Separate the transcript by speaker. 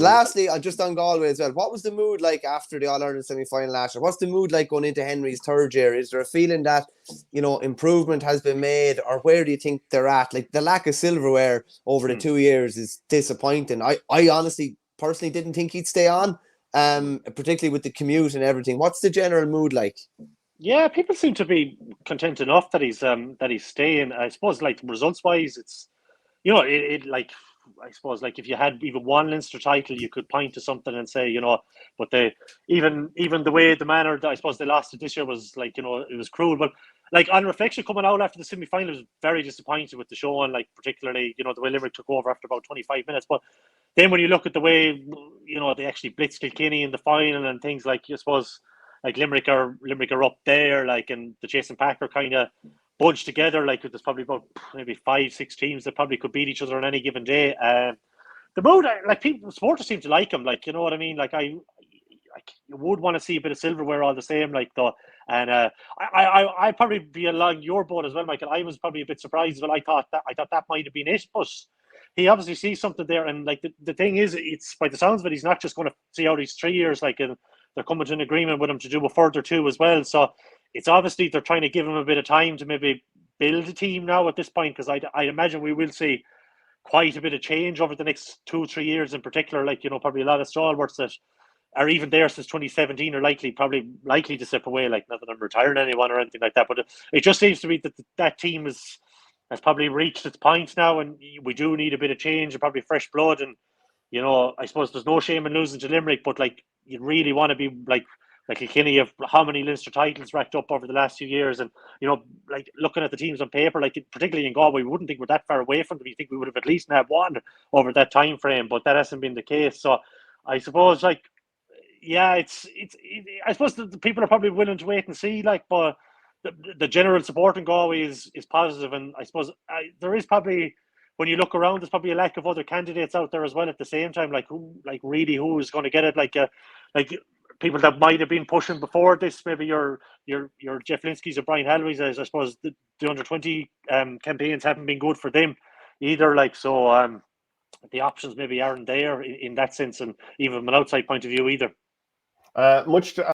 Speaker 1: Lastly, just on Galway as well, what was the mood like after the All-Ireland semi-final last year? What's the mood like going into Henry's third year? Is there a feeling that, improvement has been made, or where do you think they're at? Like, the lack of silverware over the 2 years is disappointing. I honestly, personally didn't think he'd stay on, particularly with the commute and everything. What's the general mood like?
Speaker 2: Yeah, people seem to be content enough that he's staying. I suppose, like, results wise, it's like, I suppose, like, if you had even one Leinster title, you could point to something and say, but they even the way, the manner that I suppose they lost it this year was, like, it was cruel. But, like, on reflection, coming out after the semi final, was very disappointed with the show, and, like, particularly, the way Limerick took over after about 25 minutes. But then when you look at the way, they actually blitzed Kilkenny in the final and things, like, I suppose, like, Limerick are up there, like, and the Jason Packer kind of bunched together. Like, there's probably about maybe 5, 6 teams that probably could beat each other on any given day. The mood, like, people, supporters seem to like him. Like, you know what I mean? Like, you would want to see a bit of silverware all the same. Like, though, and I probably be along your boat as well, Michael. I was probably a bit surprised, but I thought that might have been it, but he obviously sees something there. And, like, the thing is, it's, by the sounds of it, he's not just going to see out these 3 years. Like, and they're coming to an agreement with him to do a further 2 as well. So it's obviously they're trying to give him a bit of time to maybe build a team now at this point, because I imagine we will see quite a bit of change over the next 2 or 3 years in particular. Like, probably a lot of stalwarts that are even there since 2017 are probably likely to step away. Like, not that I'm retiring anyone or anything like that, but it just seems to be that team has probably reached its point now, and we do need a bit of change and probably fresh blood. And I suppose there's no shame in losing to Limerick, but, like, you really want to be like Kilkenny of how many Leinster titles racked up over the last few years, and like, looking at the teams on paper, like, particularly in Galway, we wouldn't think we're that far away from them. You think we would have at least had one over that time frame, but that hasn't been the case. So I suppose, like, yeah, I suppose the people are probably willing to wait and see, like, but the general support in Galway is positive, and I suppose there is probably, when you look around, there's probably a lack of other candidates out there as well at the same time. Like, who is going to get it? Like people that might have been pushing before this, maybe your Jeff Linsky's or Brian Halway's. I suppose the under-20 campaigns haven't been good for them either. Like, so the options maybe aren't there in that sense, and even from an outside point of view either.
Speaker 1: Much